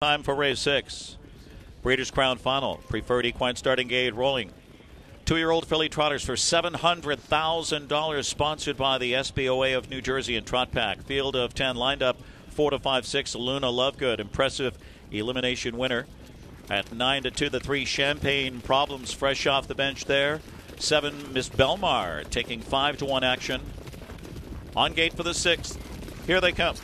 Time for race 6. Breeders' Crown Final. Preferred equine starting gate rolling. 2-year-old filly trotters for $700,000, sponsored by the SBOA of New Jersey and Trot Pack. Field of 10 lined up. 4 to 5, 6. Luna Lovegood, impressive elimination winner. At 9 to 2, the 3 Champagne Problems, fresh off the bench there. 7 Miss Belmar taking 5 to 1 action. On gate for the 6th. Here they come.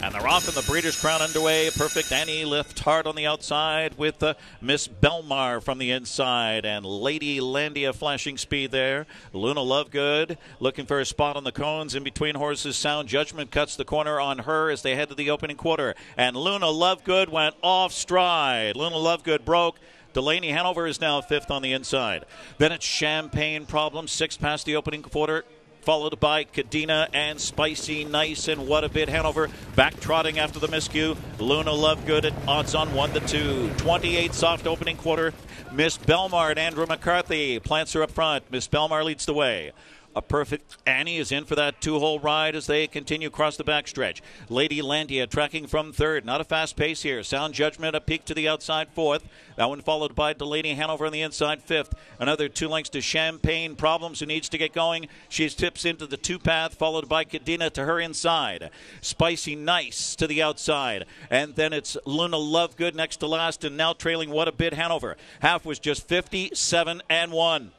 And they're off in the Breeders' Crown underway. Perfect Annie lift hard on the outside with Miss Belmar from the inside. And Lady Landia flashing speed there. Luna Lovegood looking for a spot on the cones in between horses. Sound Judgment cuts the corner on her as they head to the opening quarter. And Luna Lovegood went off stride. Luna Lovegood broke. Delaney Hanover is now 5th on the inside. Then it's Champagne Problem, 6 past the opening quarter, followed by Cadena and Spicy Nice and What a Bit Hanover. Back trotting after the miscue. Luna Lovegood at odds on 1 to 2. 28 soft opening quarter. Miss Belmar and Andrew McCarthy plants her up front. Miss Belmar leads the way. A Perfect Annie is in for that 2-hole ride as they continue across the backstretch. Lady Landia tracking from 3rd. Not a fast pace here. Sound Judgment a peak to the outside 4th. That one followed by Delaney Hanover on the inside 5th. Another 2 lengths to Champagne Problems, who needs to get going. She tips into the 2-path, followed by Cadena to her inside. Spicy Nice to the outside. And then it's Luna Lovegood next to last, and now trailing What a Bit Hanover. Half was just 57-1.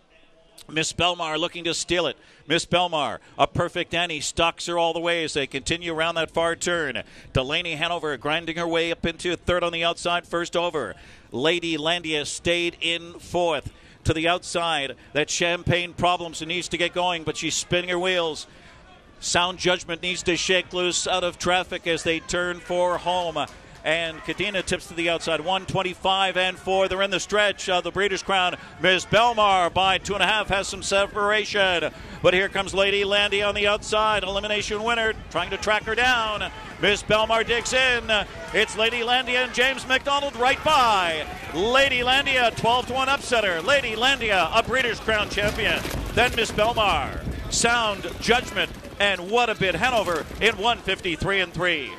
Miss Belmar looking to steal it. Miss Belmar, A Perfect Annie, stalks her all the way as they continue around that far turn. Delaney Hanover grinding her way up into 3rd on the outside, 1st over. Lady Landia stayed in 4th. To the outside, that Champagne Problems who needs to get going, but she's spinning her wheels. Sound Judgment needs to shake loose out of traffic as they turn for home. And Cadena tips to the outside. 125-4. They're in the stretch of the Breeders' Crown. Miss Belmar by 2.5 has some separation. But here comes Lady Landia on the outside. Elimination winner trying to track her down. Miss Belmar digs in. It's Lady Landia and James Macdonald right by. Lady Landia, 12 to 1 upsetter. Lady Landia, a Breeders' Crown champion. Then Miss Belmar, Sound Judgment, and What a Bit Hanover in 153-3.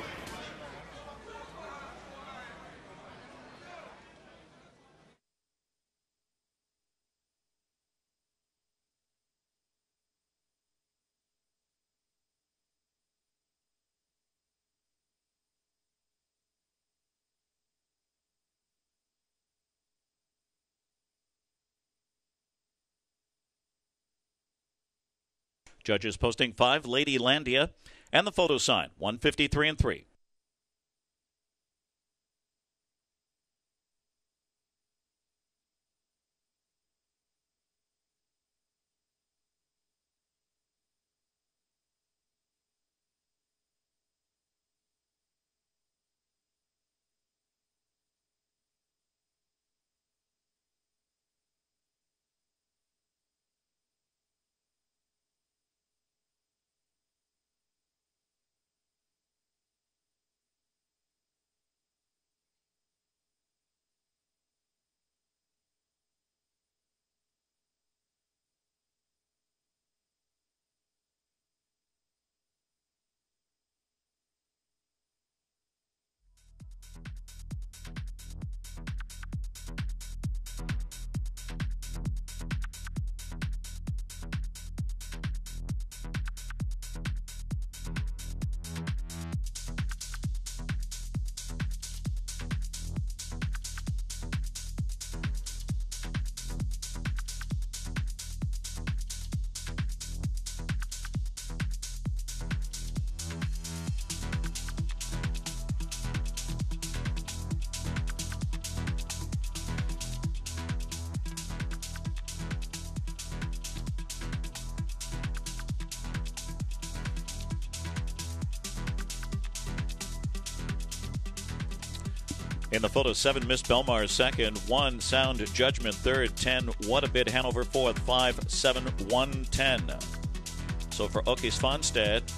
Judges posting 5, Lady Landia, and the photo sign, 153-3. In the photo, 7 Miss Belmar 2nd, 1 Sound Judgment 3rd, 10 What a Bit Hanover 4th, 5, 7, 1, 10. So for Åke Svanstedt,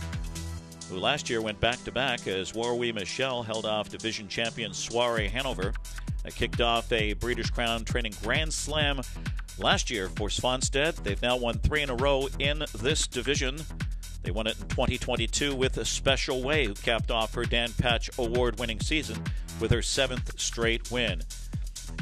who last year went back-to-back as Warwi Michelle held off division champion Soiree Hanover, kicked off a Breeders' Crown Training Grand Slam last year for Svanstedt. They've now won 3 in a row in this division. They won it in 2022 with a Special Way, who capped off her Dan Patch award-winning season with her 7th straight win.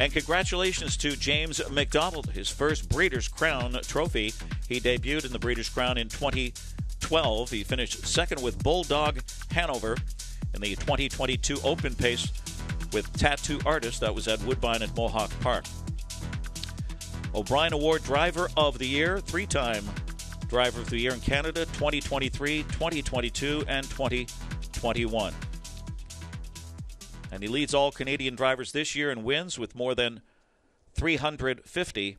And congratulations to James Macdonald, his first Breeders' Crown trophy. He debuted in the Breeders' Crown in 2012. He finished second with Bulldog Hanover in the 2022 Open Pace with Tattoo Artist. That was at Woodbine at Mohawk Park. O'Brien Award Driver of the Year, 3-time Driver of the Year in Canada, 2023, 2022, and 2021. And he leads all Canadian drivers this year in wins with more than 350,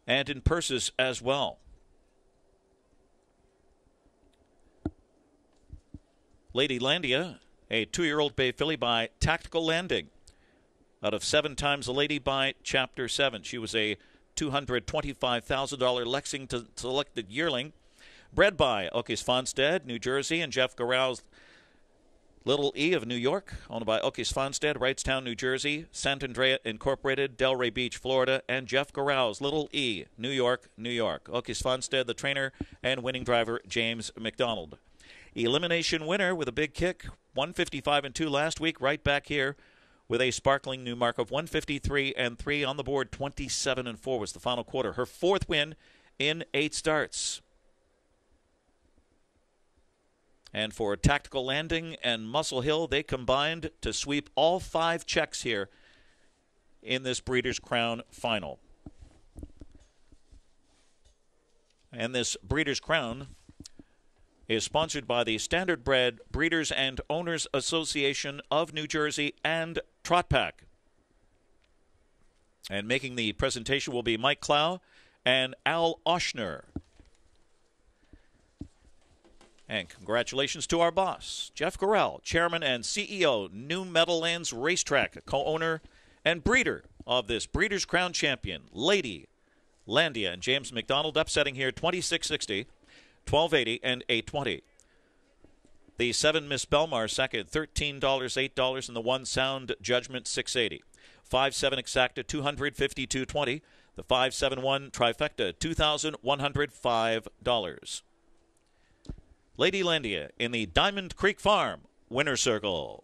and in purses as well. Lady Landia, a 2-year-old bay filly by Tactical Landing, out of 7 times a lady by Chapter 7. She was a $225,000 Lexington selected yearling, bred by Okes Fonstead, New Jersey, and Jeff Garrow's Little E of New York, owned by Okes Fonstead, Wrightstown, New Jersey, Sant Andrea Incorporated, Delray Beach, Florida, and Jeff Garrow's Little E, New York, New York. Okes Fonstead, the trainer, and winning driver James Macdonald. Elimination winner with a big kick, 155-2 last week, right back here with a sparkling new mark of 153-3 on the board. 27-4 was the final quarter. Her 4th win in 8 starts. And for Tactical Landing and Muscle Hill, they combined to sweep all 5 checks here in this Breeders' Crown final. And this Breeders' Crown is sponsored by the Standard Bred Breeders and Owners Association of New Jersey and Trot Pack. And making the presentation will be Mike Clow and Al Oshner. And congratulations to our boss, Jeff Garrell, Chairman and CEO, New Meadowlands Racetrack, co-owner and breeder of this Breeders' Crown champion, Lady Landia, and James Macdonald upsetting here 26-60, 12-80, and 8-20. The 7 Miss Belmar second, $13, $8, and the 1 Sound Judgment, $6.80. 5-7 Exacta, $252.20. The 5-7-1 Trifecta, $2,105. Lady Landia in the Diamond Creek Farm winner circle.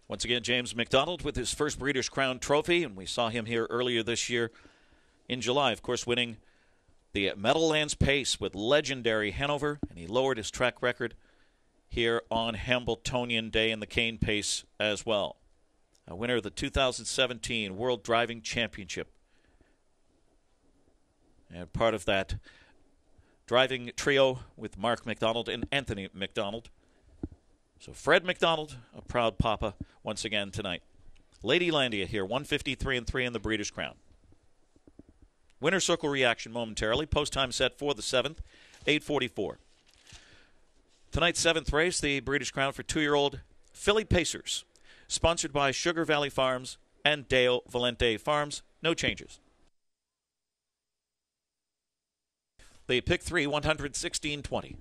Once again, James Macdonald with his first Breeders' Crown trophy, and we saw him here earlier this year in July, of course, winning the Meadowlands Pace with legendary Hanover, and he lowered his track record here on Hambletonian Day in the Cane Pace as well. A winner of the 2017 World Driving Championship, and part of that driving trio with Mark Macdonald and Anthony Macdonald. So Fred Macdonald, a proud papa once again tonight. Lady Landia here, 153-3 in the Breeders' Crown. Winner circle reaction momentarily. Post time set for the 7th, 8:44. Tonight's 7th race, the Breeders' Crown for 2-year-old Filly Pacers, sponsored by Sugar Valley Farms and Deo Valente Farms. No changes. The pick 3, 116.20.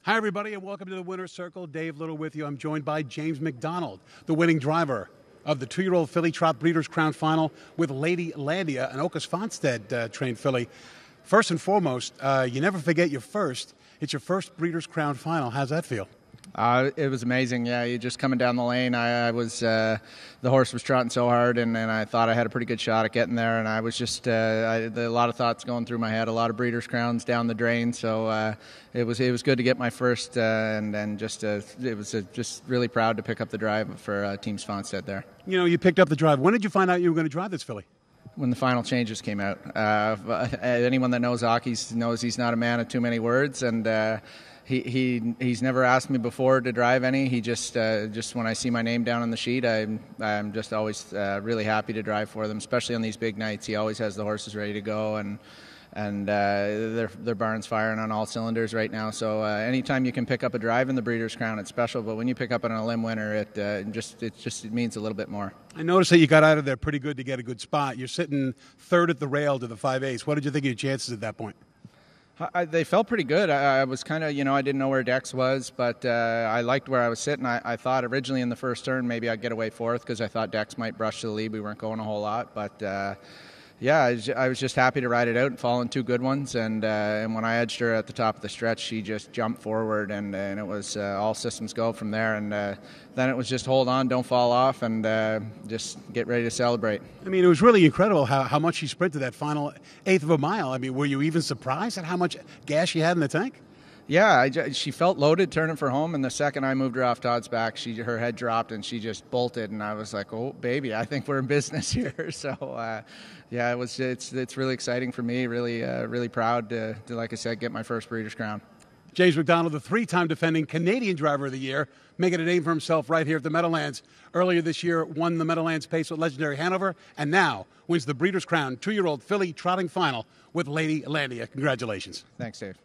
Hi, everybody, and welcome to the Winner's Circle. Dave Little with you. I'm joined by James Macdonald, the winning driver of the 2-year-old Filly Trot Breeders' Crown Final with Lady Landia, an Ocas Fonstead trained filly. First and foremost, you never forget your first. It's your first Breeders' Crown Final. How's that feel? It was amazing. Yeah, you just coming down the lane. The horse was trotting so hard, and I thought I had a pretty good shot at getting there. And I was just a lot of thoughts going through my head, a lot of Breeders' Crowns down the drain. So it was good to get my first, and just really proud to pick up the drive for Team Fonstead there. You know, you picked up the drive. When did you find out you were going to drive this filly? When the final changes came out. Anyone that knows hockey knows he's not a man of too many words, and he's never asked me before to drive any. He just when I see my name down on the sheet, I'm just always really happy to drive for them, especially on these big nights. He always has the horses ready to go, and their barn's firing on all cylinders right now. So anytime you can pick up a drive in the Breeders' Crown, it's special. But when you pick up an limb winner, it just means a little bit more. I noticed that you got out of there pretty good to get a good spot. You're sitting third at the rail to the 5/8. What did you think of your chances at that point? They felt pretty good. I was kind of, I didn't know where Dex was, but I liked where I was sitting. I thought originally in the first turn maybe I'd get away fourth because I thought Dex might brush to the lead. We weren't going a whole lot, but I was just happy to ride it out and fall in two good ones. And when I edged her at the top of the stretch, she just jumped forward, and it was all systems go from there. And then it was just hold on, don't fall off, and just get ready to celebrate. I mean, it was really incredible how much she sprinted that final eighth of a mile. I mean, were you even surprised at how much gas she had in the tank? Yeah, she felt loaded turning for home, and the second I moved her off Todd's back, her head dropped and she just bolted, and I was like, "Oh, baby, I think we're in business here." So, it's really exciting for me. Really proud to, like I said, get my first Breeders' Crown. James Macdonald, the 3-time defending Canadian Driver of the Year, making a name for himself right here at the Meadowlands. Earlier this year, won the Meadowlands Pace with legendary Hanover, and now wins the Breeders' Crown 2-year-old filly trotting final with Lady Landia. Congratulations. Thanks, Dave.